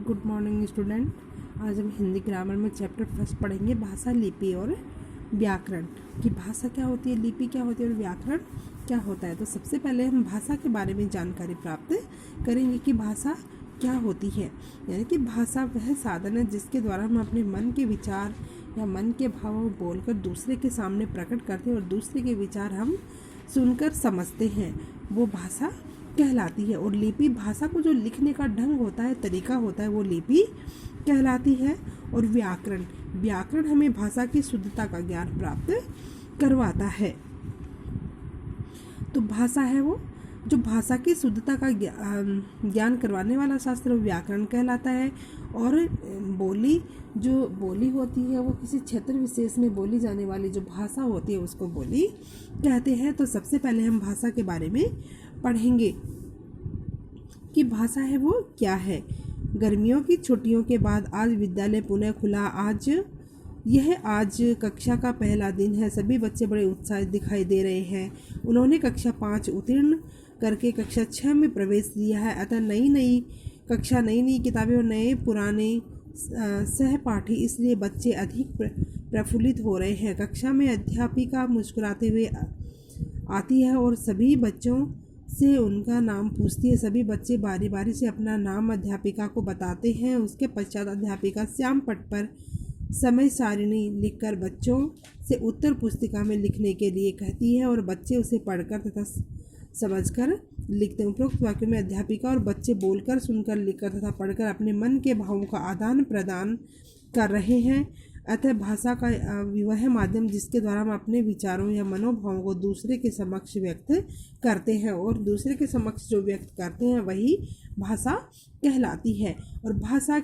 Good morning student. आज हम Hindi grammar में चैप्टर फर्स्ट पढ़ेंगे भाषा, लिपि और व्याकरण। कि भाषा क्या होती है, लिपि क्या होती है और व्याकरण क्या होता है। तो सबसे पहले हम भाषा के बारे में जानकारी प्राप्त करेंगे कि भाषा क्या होती है। यानी कि भाषा वह साधन है जिसके द्वारा हम अपने मन के विचार या मन के भाव बोलकर दूसरे के सामने प्रकट करते हैं और दूसरे के विचार हम सुनकर समझते हैं, वो भाषा कहलाती है। और लिपि भाषा को जो लिखने का ढंग होता है, तरीका होता है, वो लिपि कहलाती है। और व्याकरण व्याकरण हमें भाषा की शुद्धता का ज्ञान प्राप्त करवाता है। तो भाषा है वो जो भाषा की शुद्धता का ज्ञान करवाने वाला शास्त्र व्याकरण कहलाता है। और जो बोली होती है वो किसी क्षेत्र विशेष में बोली जाने वाली जो भाषा होती है उसको बोली कहते हैं। तो सबसे पहले हम भाषा के बारे में पढ़ेंगे कि भाषा है वो क्या है। गर्मियों की छुट्टियों के बाद आज विद्यालय पुनः खुला। आज कक्षा का पहला दिन है। सभी बच्चे बड़े उत्साहित दिखाई दे रहे हैं। उन्होंने कक्षा 5 उत्तीर्ण करके कक्षा 6 में प्रवेश लिया है। अतः नई नई किताबें और नए पुराने सहपाठी, इसलिए बच्चे अधिक प्रफुल्लित हो रहे हैं। कक्षा में अध्यापिका मुस्कुराते हुए आती है और सभी बच्चों से उनका नाम पूछती है। सभी बच्चे बारी बारी से अपना नाम अध्यापिका को बताते हैं। उसके पश्चात अध्यापिका श्याम पट पर समय सारिणी लिखकर बच्चों से उत्तर पुस्तिका में लिखने के लिए कहती है और बच्चे उसे पढ़कर तथा समझकर लिखते हैं। उपरोक्त वाक्य में अध्यापिका और बच्चे बोलकर, सुनकर, लिखकर तथा पढ़कर अपने मन के भावों का आदान प्रदान कर रहे हैं। अतः भाषा का वह माध्यम जिसके द्वारा हम अपने विचारों या मनोभावों को दूसरे के समक्ष व्यक्त करते हैं और दूसरे के समक्ष जो व्यक्त करते हैं वही भाषा कहलाती है। और भाषा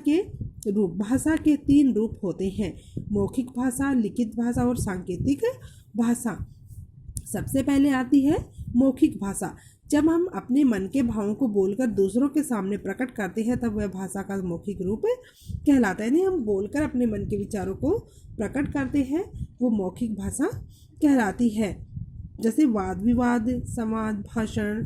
के 3 रूप होते हैं, मौखिक भाषा, लिखित भाषा और सांकेतिक भाषा। सबसे पहले आती है मौखिक भाषा। जब हम अपने मन के भावों को बोलकर दूसरों के सामने प्रकट करते हैं तब वह भाषा का मौखिक रूप कहलाता है। यानी हम बोलकर अपने मन के विचारों को प्रकट करते हैं, वो मौखिक भाषा कहलाती है। जैसे वाद विवाद, संवाद, भाषण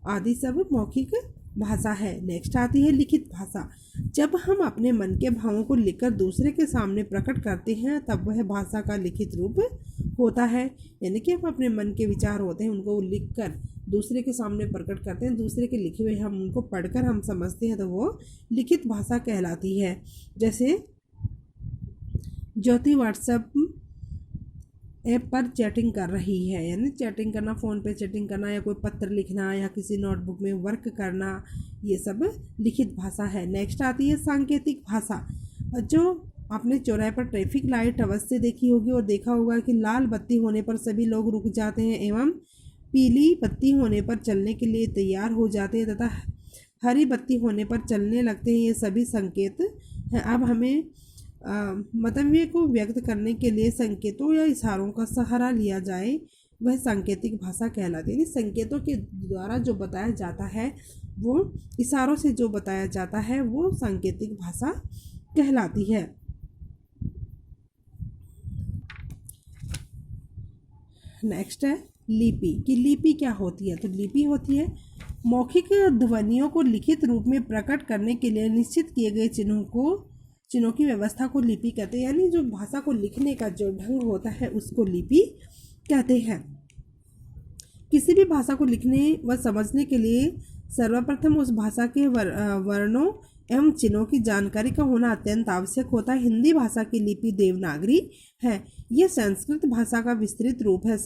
आदि सब मौखिक भाषा है। नेक्स्ट आती है लिखित भाषा। जब हम अपने मन के भावों को लिखकर दूसरे के सामने प्रकट करते हैं तब वह भाषा का लिखित रूप होता है। यानी कि हम अपने मन के विचार होते हैं उनको लिखकर दूसरे के सामने प्रकट करते हैं, दूसरे के लिखे हुए हम उनको पढ़कर हम समझते हैं, तो वो लिखित भाषा कहलाती है। जैसे ज्योति व्हाट्सएप ऐप पर चैटिंग कर रही है, यानी चैटिंग करना, फ़ोन पे चैटिंग करना या कोई पत्र लिखना या किसी नोटबुक में वर्क करना, ये सब लिखित भाषा है। नेक्स्ट आती है सांकेतिक भाषा। जो आपने चौराहे पर ट्रैफिक लाइट अवश्य देखी होगी और देखा होगा कि लाल बत्ती होने पर सभी लोग रुक जाते हैं एवं पीली बत्ती होने पर चलने के लिए तैयार हो जाते हैं तथा हरी बत्ती होने पर चलने लगते हैं। ये सभी संकेत हैं। अब हमें मतव्य को व्यक्त करने के लिए संकेतों या इशारों का सहारा लिया जाए, वह सांकेतिक भाषा कहलाती है। संकेतों के द्वारा जो बताया जाता है, वो इशारों से जो बताया जाता है वो सांकेतिक भाषा कहलाती है। नेक्स्ट है लिपि। कि लिपि क्या होती है। तो लिपि होती है मौखिक ध्वनियों को लिखित रूप में प्रकट करने के लिए निश्चित किए गए चिन्हों की व्यवस्था को लिपि कहते हैं। यानी जो भाषा को लिखने का जो ढंग होता है उसको लिपि कहते हैं। किसी भी भाषा को लिखने व समझने के लिए सर्वप्रथम उस भाषा के वर्णों एवं चिन्हों की जानकारी का होना अत्यंत आवश्यक होता है। हिंदी भाषा की लिपि देवनागरी है। यह संस्कृत भाषा का विस्तृत रूप है।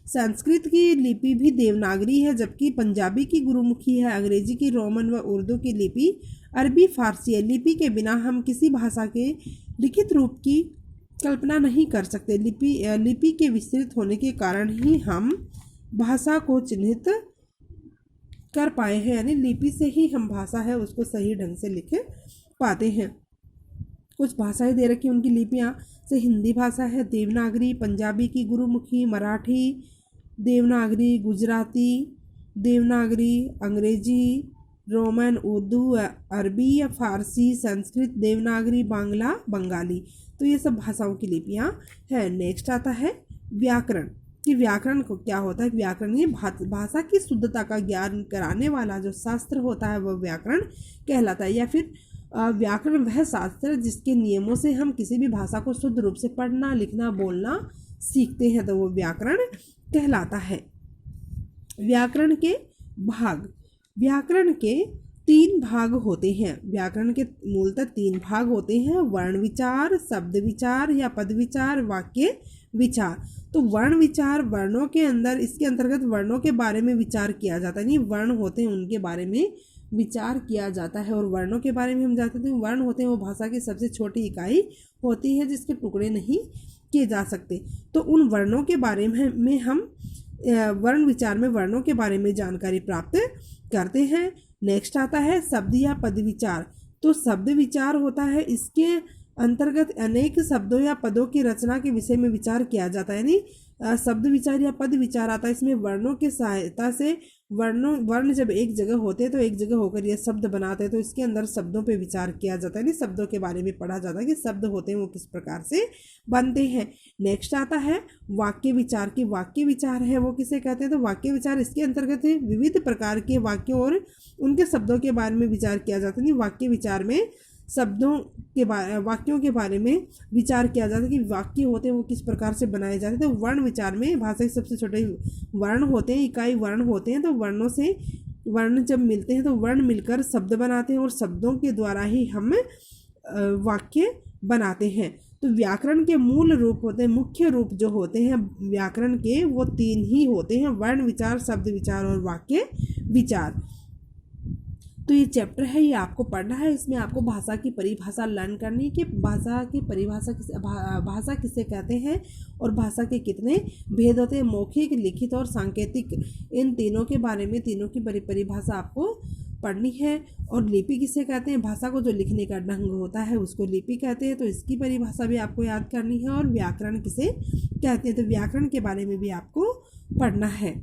संस्कृत की लिपि भी देवनागरी है, जबकि पंजाबी की गुरुमुखी है। अंग्रेजी की रोमन व उर्दू की लिपि अरबी फारसी है। लिपि के बिना हम किसी भाषा के लिखित रूप की कल्पना नहीं कर सकते। लिपि के विस्तृत होने के कारण ही हम भाषा को चिन्हित कर पाए हैं। यानी लिपि से ही हम भाषा है उसको सही ढंग से लिख पाते हैं। कुछ भाषाएं दे रखी उनकी लिपियाँ से हिंदी भाषा है देवनागरी, पंजाबी की गुरुमुखी, मराठी देवनागरी, गुजराती देवनागरी, अंग्रेजी, रोमन, उर्दू, अरबी या फारसी, संस्कृत देवनागरी, बांग्ला बंगाली। तो ये सब भाषाओं की लिपियाँ हैं। नेक्स्ट आता है व्याकरण। कि व्याकरण को क्या होता है। व्याकरण ये भाषा की शुद्धता का ज्ञान कराने वाला जो शास्त्र होता है वह व्याकरण कहलाता है। या फिर व्याकरण वह शास्त्र जिसके नियमों से हम किसी भी भाषा को शुद्ध रूप से पढ़ना, लिखना, बोलना सीखते हैं, तो वो व्याकरण कहलाता है। व्याकरण के भाग। व्याकरण के 3 भाग होते हैं। व्याकरण के मूलतः 3 भाग होते हैं, वर्ण विचार, शब्द विचार या पद विचार, वाक्य विचार। तो वर्ण विचार, वर्णों के अंदर, इसके अंतर्गत वर्णों के बारे में विचार किया जाता है, नहीं वर्ण होते हैं उनके बारे में विचार किया जाता है। और वर्णों के बारे में हम जानते हैं, वर्ण होते हैं वो भाषा की सबसे छोटी इकाई होती है जिसके टुकड़े नहीं किए जा सकते। तो उन वर्णों के बारे में हम वर्ण विचार में वर्णों के बारे में जानकारी प्राप्त करते हैं। नेक्स्ट आता है शब्द या पद विचार। तो शब्द विचार होता है, इसके अंतर्गत अनेक शब्दों या पदों की रचना के विषय में विचार किया जाता है। यानी शब्द विचार या पद विचार आता है, इसमें वर्णों की सहायता से वर्ण जब एक जगह होते हैं तो एक जगह होकर ये शब्द बनाते हैं, तो इसके अंदर शब्दों पे विचार किया जाता है, नहीं शब्दों के बारे में पढ़ा जाता है कि शब्द होते हैं वो किस प्रकार से बनते हैं। नेक्स्ट आता है वाक्य विचार की। वाक्य विचार है वो किसे कहते हैं, तो वाक्य विचार इसके अंतर्गत विविध प्रकार के वाक्यों और उनके शब्दों के बारे में विचार किया जाता है। नहीं वाक्य विचार में वाक्यों के बारे में विचार किया जाता है कि वाक्य होते हैं वो किस प्रकार से बनाए जाते हैं। तो वर्ण विचार में भाषा के सबसे छोटे वर्ण होते हैं, इकाई वर्ण होते हैं, तो वर्णों से वर्ण जब मिलते हैं तो वर्ण मिलकर शब्द बनाते हैं और शब्दों के द्वारा ही हम वाक्य बनाते हैं। तो व्याकरण के मूल रूप होते हैं, मुख्य रूप जो होते हैं व्याकरण के वो 3 ही होते हैं, वर्ण विचार, शब्द विचार और वाक्य विचार। तो ये चैप्टर है, ये आपको पढ़ना है, इसमें आपको भाषा की परिभाषा लर्न करनी है कि भाषा की परिभाषा भाषा किसे कहते हैं और भाषा के कितने भेद होते हैं, मौखिक, लिखित और सांकेतिक। इन तीनों के बारे में, तीनों की परिभाषा आपको पढ़नी है। और लिपि किसे कहते हैं, भाषा को जो लिखने का ढंग होता है उसको लिपि कहते हैं, तो इसकी परिभाषा भी आपको याद करनी है। और व्याकरण किसे कहते हैं, तो व्याकरण के बारे में भी आपको पढ़ना है।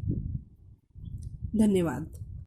धन्यवाद।